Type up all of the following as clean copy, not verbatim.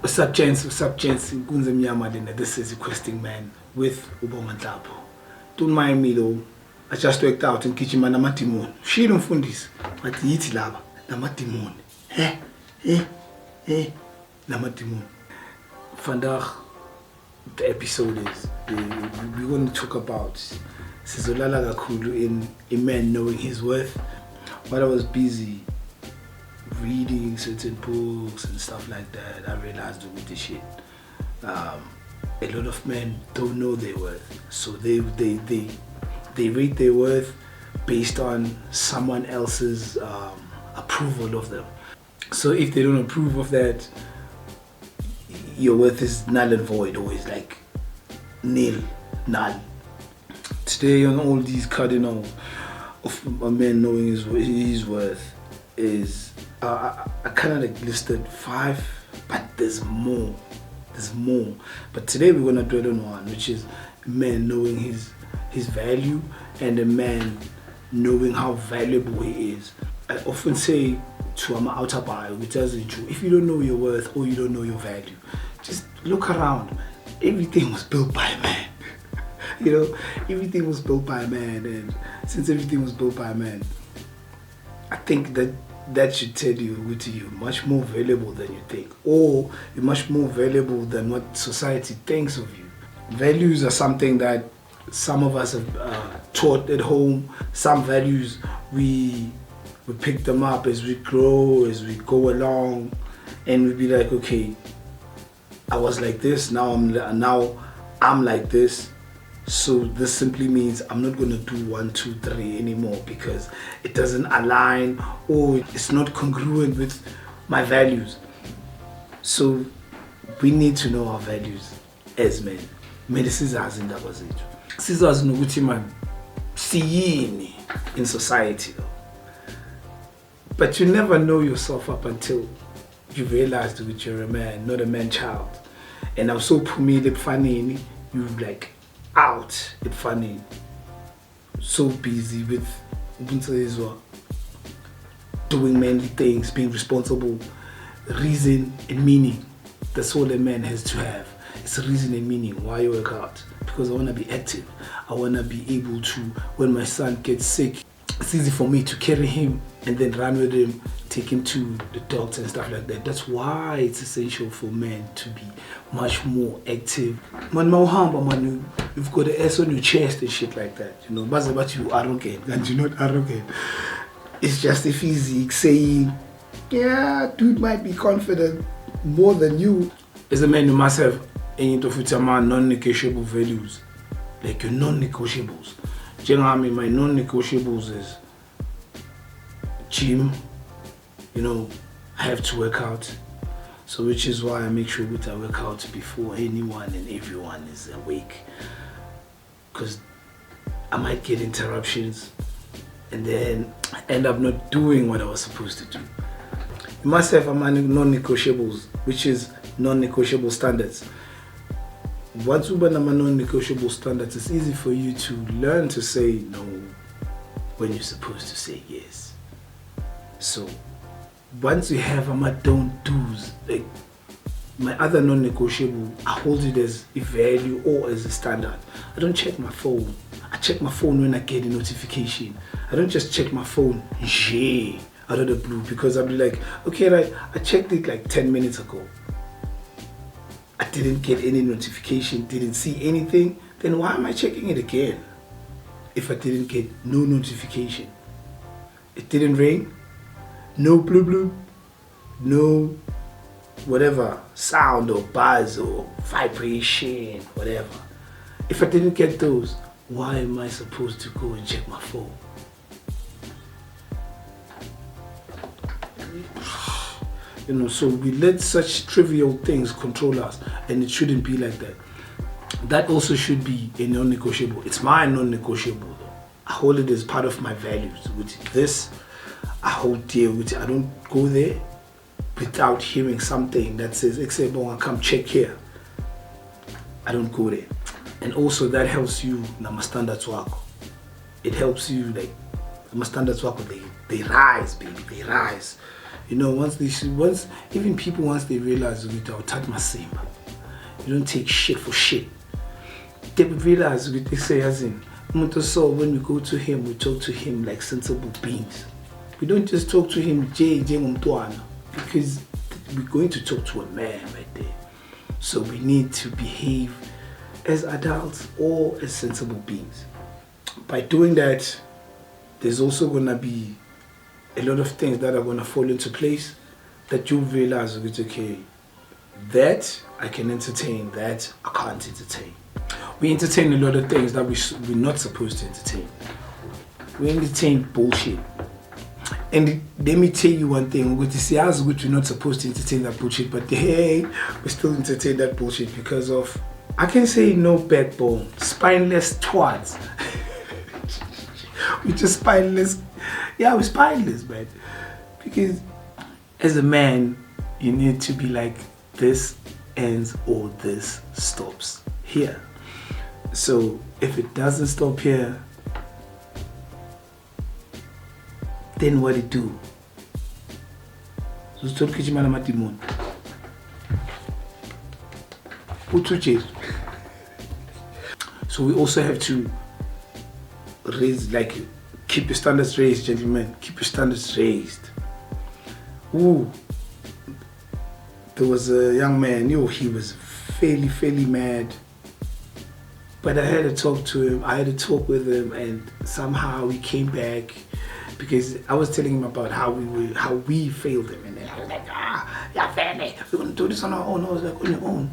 Subchance, Nkunze Mnyama, this is Requesting Man with Ubonga Ntapo. Don't mind me though, I just worked out in Kichima Namatimon. She don't find this, but Yiti Lava, Namatimon. Namatimon. Vandaag, the episode is, we're going to talk about Sizolala Gakulu in a man knowing his worth. While I was busy reading certain books and stuff like that, I realized with this shit, a lot of men don't know their worth, so they rate their worth based on someone else's approval of them. So if they don't approve of that, your worth is null and void, or it's like null. Today on all these cardinals of a man knowing his worth is I kind of like listed 5, but there's more. But today we're gonna dwell on one, which is a man knowing his value and a man knowing how valuable he is. I often say to my outer bio, which tells you true, if you don't know your worth or you don't know your value, just look around. Everything was built by a man. Everything was built by a man, and since everything was built by a man, I think that should tell you you're much more valuable than you think, or you're much more valuable than what society thinks of you. Values are something that some of us have taught at home. Some values we pick them up as we grow, as we go along, and we be like, okay, I was like this, now I'm like this. So this simply means I'm not going to do 1, 2, 3 anymore because it doesn't align or it's not congruent with my values. So we need to know our values as men. Sizazi indaba zethu. Sizazi nokuthi man siyini in society though. But you never know yourself up until you realize that you're a man, not a man-child. And I'm so pumile funny, you like out at funny, so busy with doing manly things, being responsible, reason and meaning. That's all a man has to have. It's a reason and meaning why you work out. Because I want to be active. I want to be able to, when my son gets sick, it's easy for me to carry him and then run with him, take him to the doctor and stuff like that. That's why it's essential for men to be much more active. Man, you've got the S on your chest and shit like that. But you arrogant, and you're not arrogant. It's just a physique saying, yeah, dude might be confident more than you. As a man, you must have non-negotiable values, like your non-negotiables. Generally, my non-negotiables is gym. I have to work out, so which is why I make sure that I work out before anyone and everyone is awake, because I might get interruptions and then I end up not doing what I was supposed to do. You must have a non-negotiables, which is non-negotiable standards. Once you have non-negotiable standards, it's easy for you to learn to say no when you're supposed to say yes. So once you have don't do's, like my other non-negotiable, I hold it as a value or as a standard. I don't check my phone. I check my phone when I get a notification. I don't just check my phone out of the blue, because I'll be like, okay, right, I checked it like 10 minutes ago. I didn't get any notification, didn't see anything, then why am I checking it again? If I didn't get no notification, it didn't ring, no blue, no whatever sound or buzz or vibration, whatever. If I didn't get those, why am I supposed to go and check my phone? So we let such trivial things control us, and it shouldn't be like that. That also should be a non-negotiable. It's my non-negotiable though. I hold it as part of my values. With this, I hold dear with it. I don't go there without hearing something that says, "Exebo, come check here." I don't go there. And also that helps you nama standards work. It helps you, like, nama standards work, they rise, baby, they rise. You know, once even people once they realize with our tat masimba, you don't take shit for shit. They realize they say as in so when we go to him, we talk to him like sensible beings. We don't just talk to him because we're going to talk to a man right there. So we need to behave as adults or as sensible beings. By doing that, there's also going to be a lot of things that are going to fall into place that you realize, okay, that I can entertain, that I can't entertain. We entertain a lot of things that we're not supposed to entertain. We entertain bullshit. And let me tell you one thing, we're not supposed to entertain that bullshit, but hey, we still entertain that bullshit because of, I can say no backbone, spineless twats. We're just spineless. Yeah, we're spineless, man. Because as a man, you need to be like, this ends or this stops here. So if it doesn't stop here, then what it do? So we also have to raise, like, keep your standards raised, gentlemen. Keep your standards raised. Ooh, there was a young man, he was fairly mad. But I had to talk to him, I had to talk with him, and somehow he came back because I was telling him about how we failed him. And then I was like, yeah, family, we're going to do this on our own. I was like, on your own.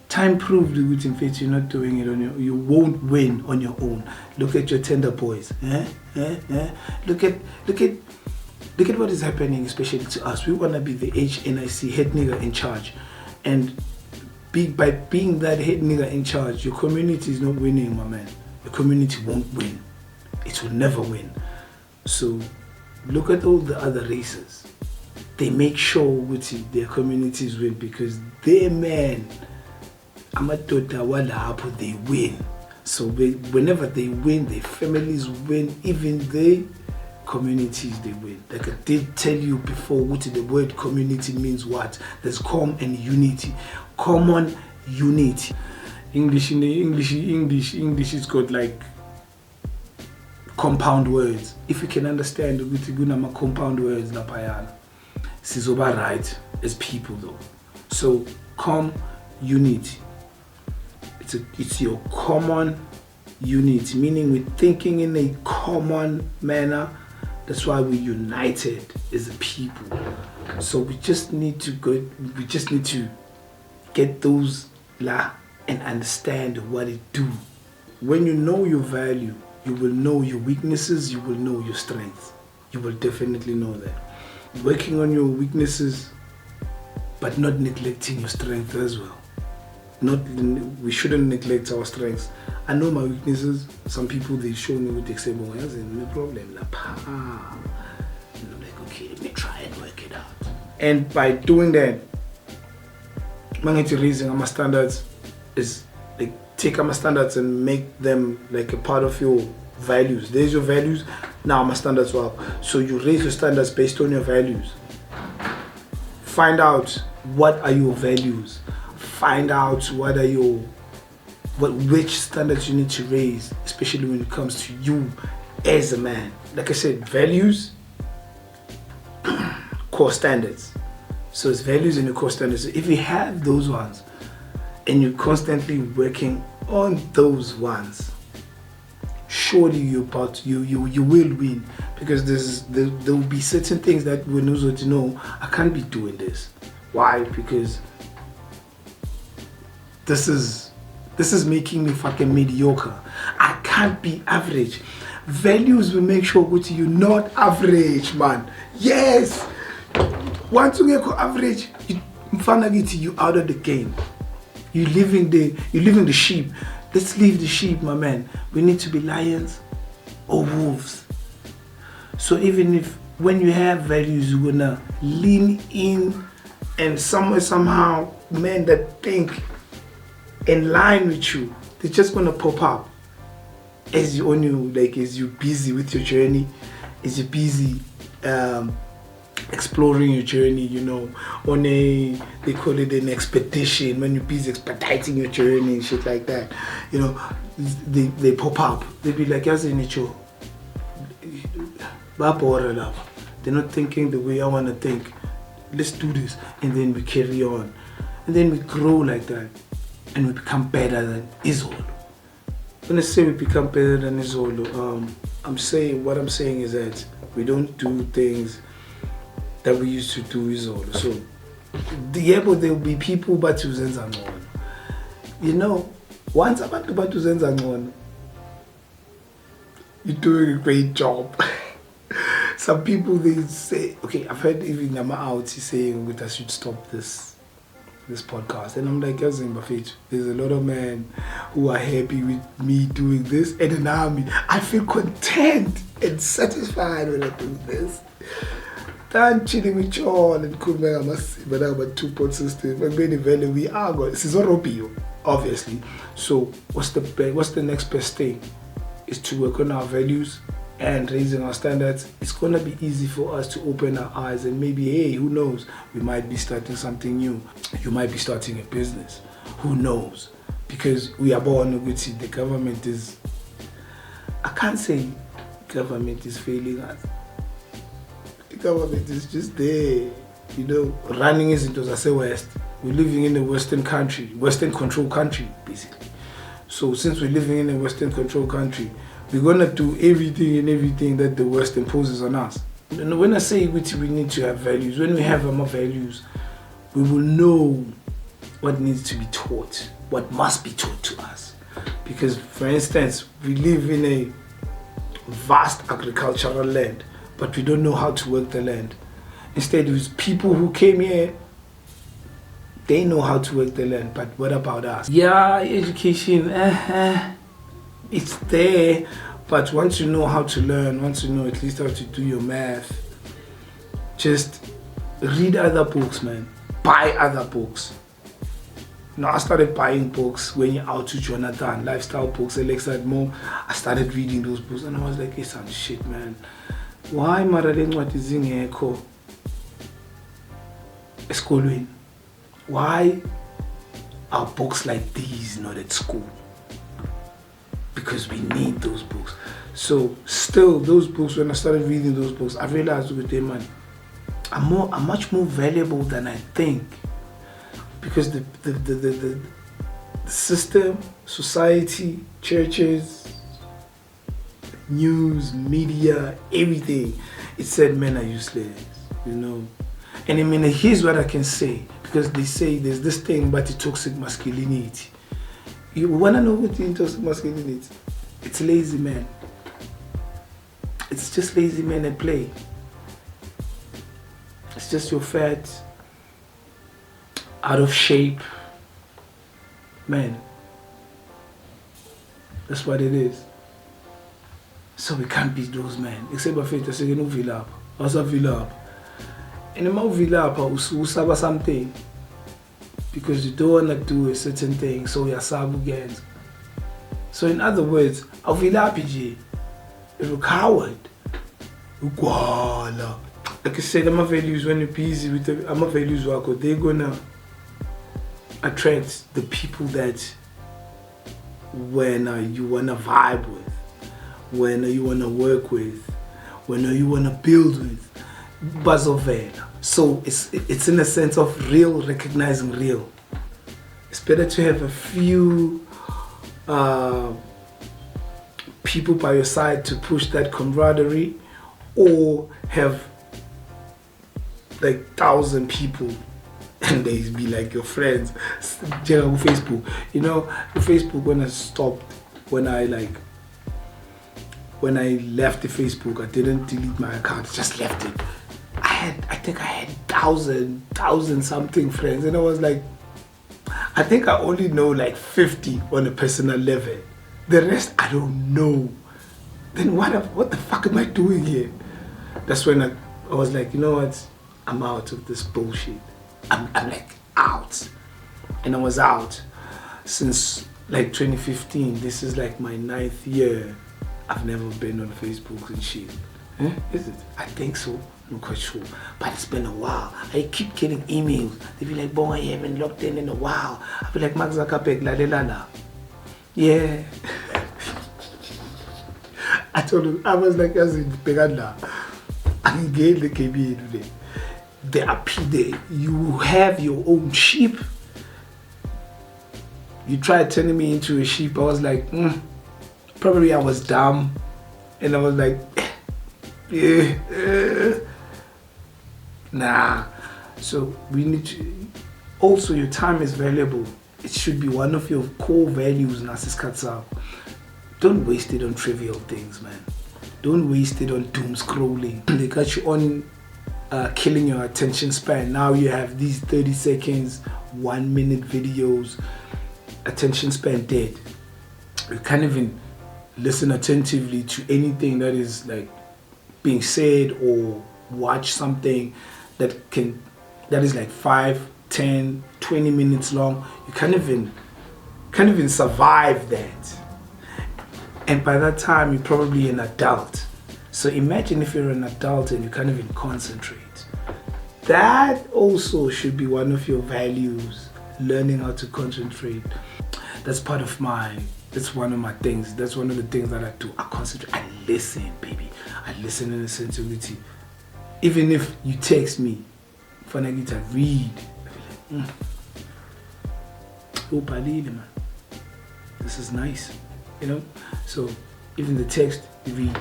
Time proved that in fact you're not doing it on your own. You won't win on your own. Look at your tender boys. Look at what is happening, especially to us. We want to be the HNIC, head nigga in charge. And by being that head nigga in charge, your community is not winning, my man. Your community won't win. It will never win. So look at all the other races. They make sure their communities win because their man, they win. So whenever they win, their families win, even their communities they win. Like I did tell you before, the word community means what? There's common unity. Common unity. English is got like compound words. If you can understand the compound words, sizoba right as people though. So unity. It's your common unity, meaning we're thinking in a common manner. That's why we're united as a people. So we just need to get those and understand what it do. When you know your value, you will know your weaknesses, you will know your strengths. You will definitely know that. Working on your weaknesses, but not neglecting your strength as well. We shouldn't neglect our strengths. I know my weaknesses. Some people, they show me with the example, no problem. I'm like, okay, let me try and work it out. And by doing that, raising my standards is like take my standards and make them like a part of your values. There's your values. Now my standards are up. So you raise your standards based on your values. Find out what are your values. Find out which standards you need to raise, especially when it comes to you as a man. Like I said, values, core standards. So it's values and your core standards. So if you have those ones and you're constantly working on those ones, surely you will win, because there will be certain things that we know to know. I can't be doing this. Why? Because this is making me fucking mediocre. I can't be average. Values will make sure you're not average, man. Yes. Once you get average, you out of the game. You're living the sheep. Let's leave the sheep, my man. We need to be lions or wolves. So even if when you have values, you're gonna lean in, and somehow men that think in line with you, they're just gonna pop up as you're busy with your journey, as you're busy exploring your journey, you know, they call it an expedition, when you're busy expediting your journey and shit like that, you know, they pop up. They be like, they're not thinking the way I want to think. Let's do this. And then we carry on. And then we grow like that. And we become better than Izolo. When I say we become better than Izolo, what I'm saying is that we don't do things that we used to do Izolo. So there will be people batuzenza ngcono. You know, once abantu batuzenza ngcono, you're doing a great job. Some people, they say, okay, I've heard even Nama out saying that I should stop this podcast, and I'm like, there's a lot of men who are happy with me doing this, and in army, I feel content and satisfied when I do this. I'm chilling with y'all and cool man, I must say, but I'm a two-point system. I'm going to value we are going. This is not Robio, obviously. So what's the next best thing? Is to work on our values and raising our standards. It's gonna be easy for us to open our eyes, and maybe, hey, who knows? We might be starting something new. You might be starting a business. Who knows? Because we are born with the government is. I can't say government is failing us. The government is just there, you know, running as it was I say West. We're living in a Western country, Western control country, basically. So since we're living in a Western control country, we're gonna do everything that the West imposes on us. And when I say we need to have values, when we have more values, we will know what needs to be taught, what must be taught to us. Because, for instance, we live in a vast agricultural land, but we don't know how to work the land. Instead, it was people who came here, they know how to work the land, but what about us? Yeah, education, it's there, but once you know how to learn, once you know at least how to do your math, just read other books, man. Buy other books. You know, I started buying books when you're out to Jonathan, lifestyle books, Alexa more. I started reading those books and I was like, hey, some shit, man. Why Maralenwati Zingeko Eskolwin? Why are books like these not at school? Because we need those books. So still, those books, when I started reading those books, I realized with them, man, I'm much more valuable than I think. Because the system, society, churches, news, media, everything, it said men are useless, you know. And I mean, here's what I can say, because they say there's this thing about the toxic masculinity. You wanna know what the toxic masculinity? It's lazy men. It's just lazy men at play. It's just your fat, out of shape man. That's what it is. So we can't beat those men. Except for faith, I say, no villa up. Also villa up. And the more villa up, we suffer something. Because you don't want to do a certain thing, so you're sabu against. So in other words, a villa up, you're a coward. Like I said, my values, when you're busy with them, my values work, they're gonna attract the people that when you wanna vibe with, when you wanna work with, when you wanna build with. Bazovela. So it's in a sense of real, recognizing real. It's better to have a few people by your side to push that camaraderie, or have like 1,000 people and they be like your friends. Facebook, you know, Facebook, when I stopped, when I left the Facebook, I didn't delete my account, just left it. I think I had 1,000 something friends, and I was like, I think I only know like 50 on a personal level. The rest I don't know. Then what the fuck am I doing here? That's when I was like, you know what? I'm out of this bullshit. I'm like out. And I was out since like 2015. This is like my 9th year. I've never been on Facebook and shit. Is it? I think so. I'm quite sure. But it's been a while. I keep getting emails. They be like, boy, I haven't logged in a while. I be like, Mark Zuckerberg, la. Yeah. I told him, I was like, as in Peganda, I can get the KB today. There are people, you have your own sheep. You tried turning me into a sheep. I was like, probably I was dumb. And I was like, nah. So we need to, also your time is valuable. It should be one of your core values, Nasis Katsao. Don't waste it on trivial things, man. Don't waste it on doom scrolling. They got you on killing your attention span. Now you have these 30 seconds, 1 minute videos, attention span dead. You can't even listen attentively to anything that is like being said or watch something that is like 5, 10, 20 minutes long. You can't even survive that. And by that time, you're probably an adult. So imagine if you're an adult and you can't even concentrate. That also should be one of your values, learning how to concentrate. That's part of that's one of my things. That's one of the things that I do. I concentrate. I listen, baby. I listen in a sensitivity. Even if you text me, when I get to read, I be like, oh, man. This is nice. You know, so even the text you read.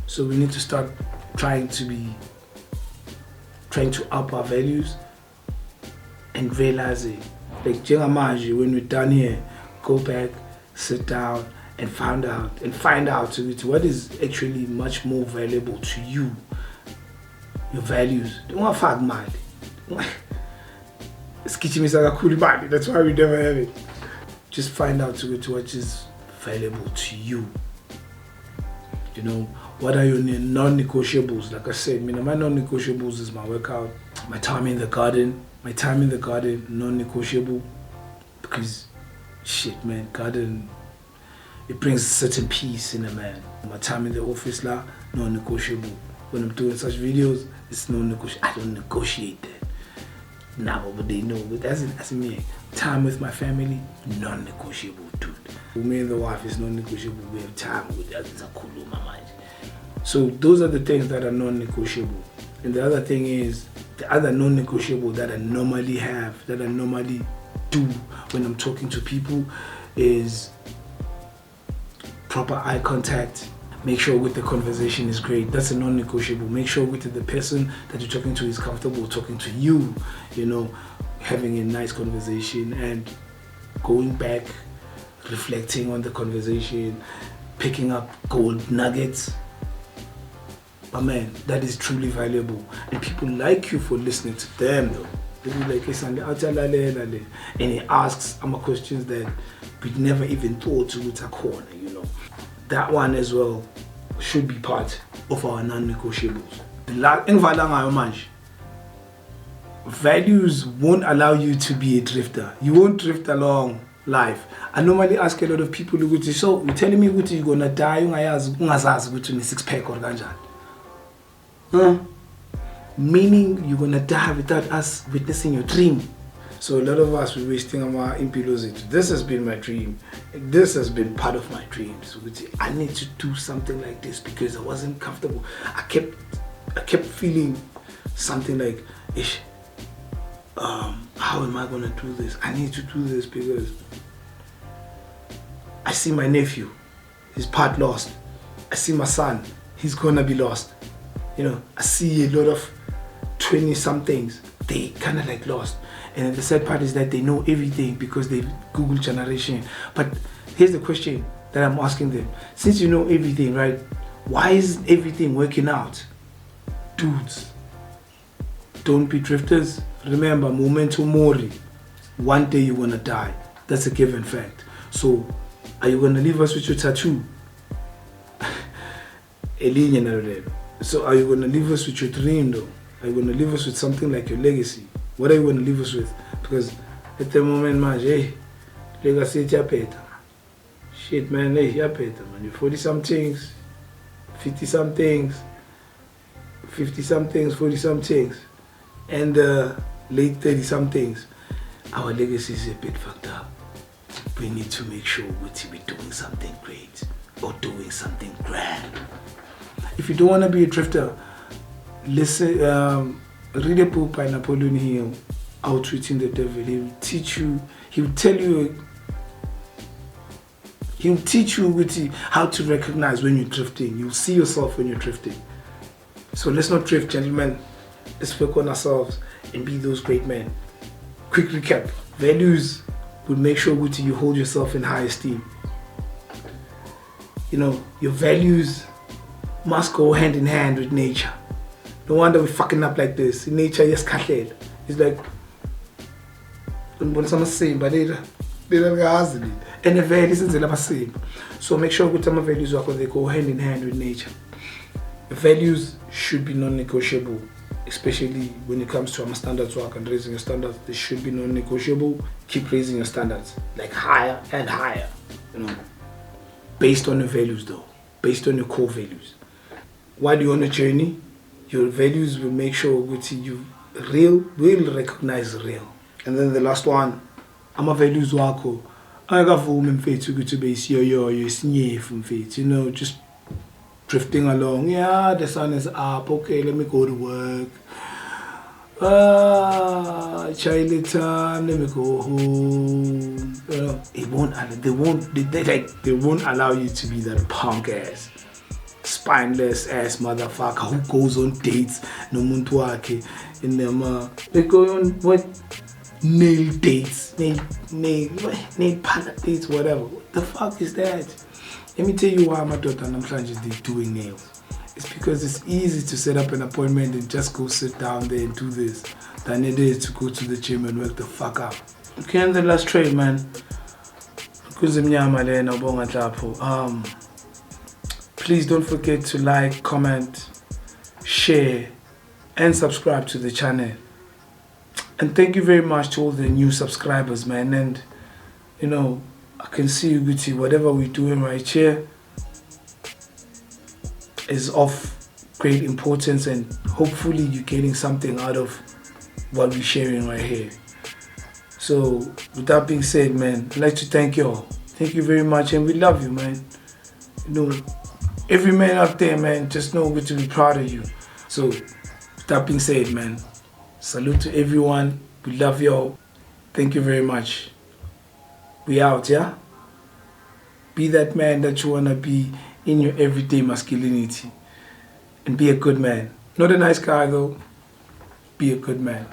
So we need to start trying to up our values and realize it. Like Jengamaj, when we're done here, go back, sit down and find out what is actually much more valuable to you. Your values. Don't want to fuck mad. That's why we never have it. Just find out what is valuable to you. You know, what are your non-negotiables? Like I said, my non-negotiables is my workout, my time in the garden. My time in the garden, non-negotiable, because shit, man, garden, it brings a certain peace in a man. My time in the office, non-negotiable. When I'm doing such videos, it's non-negotiable. I don't negotiate that. Nah, but they know. But that's me. Time with my family, non-negotiable, dude. For me and the wife is non-negotiable. We have time with that. It's a cool my mind. So those are the things that are non-negotiable. And the other thing is, the other non-negotiable that I normally do when I'm talking to people is proper eye contact. Make sure with the conversation is great. That's a non-negotiable. Make sure with the person that you're talking to is comfortable talking to you, you know, having a nice conversation and going back, reflecting on the conversation, picking up gold nuggets. But man, that is truly valuable. And people like you for listening to them though. They be like, and he asks questions that we'd never even thought to with a corner, you know. That one as well should be part of our non-negotiables. Values won't allow you to be a drifter. You won't drift along life. I normally ask a lot of people, so you're telling me you're gonna die, you 6 pack or ganjan. Meaning you're gonna die without us witnessing your dream. So a lot of us we're wasting our impulosity. This has been my dream. This has been part of my dreams. I need to do something like this because I wasn't comfortable. I kept feeling something like, how am I gonna do this? I need to do this because I see my nephew, he's part lost. I see my son, he's gonna be lost. You know, I see a lot of 20-somethings, they kind of like lost. And then the sad part is that they know everything because they've Google generation. But here's the question that I'm asking them. Since you know everything, right? Why isn't everything working out? Dudes, don't be drifters. Remember, memento mori. One day you're gonna die. That's a given fact. So, are you gonna leave us with your tattoo? So are you going to leave us with your dream though? Are you going to leave us with something like your legacy? What are you going to leave us with? Because at the moment, man, legacy is better. Shit, man, you're better, man. You're 40-somethings, 50-somethings, 50-somethings, 40-somethings, and the late 30-somethings, our legacy is a bit fucked up. We need to make sure we're doing something great or doing something grand. If you don't want to be a drifter, listen, read a book by Napoleon Hill, Outwitting the Devil. He'll teach you, he'll teach you how to recognize when you're drifting. You'll see yourself when you're drifting. So let's not drift, gentlemen. Let's work on ourselves and be those great men. Quick recap. Values will make sure you hold yourself in high esteem. You know, your values must go hand in hand with nature. No wonder we're fucking up like this. In nature, yes, kahlele. It's like, I'm saying, but they don't have it. And the values is the same. So make sure that my values they go hand in hand with nature. The values should be non-negotiable, especially when it comes to our standards work and raising your standards. They should be non-negotiable. Keep raising your standards, like higher and higher. You know, based on your values though, based on your core values. While you're on a journey, your values will make sure that you will recognize real. And then the last one, my values wako. I got women faith to base you know, just drifting along. Yeah, the sun is up. Okay, let me go to work. Child time. Let me go home. You know, they won't allow you to be that punk ass, spineless ass motherfucker who goes on dates. No muntu wake in them. They go on what? Nail dates, nail partner dates, whatever. What the fuck is that? Let me tell you why my daughter and I'm trying to doing nails. It's because it's easy to set up an appointment and just go sit down there and do this than it is to go to the gym and work the fuck out. Okay, and the last trade, man. Please don't forget to like, comment, share, and subscribe to the channel. And thank you very much to all the new subscribers, man. And, you know, I can see you, whatever we're doing right here is of great importance. And hopefully you're getting something out of what we're sharing right here. So, with that being said, man, I'd like to thank you all. Thank you very much. And we love you, man. You know, every man out there, man, just know we're to be proud of you. So, with that being said, man, salute to everyone. We love y'all. Thank you very much. We out, yeah? Be that man that you want to be in your everyday masculinity. And be a good man. Not a nice guy, though. Be a good man.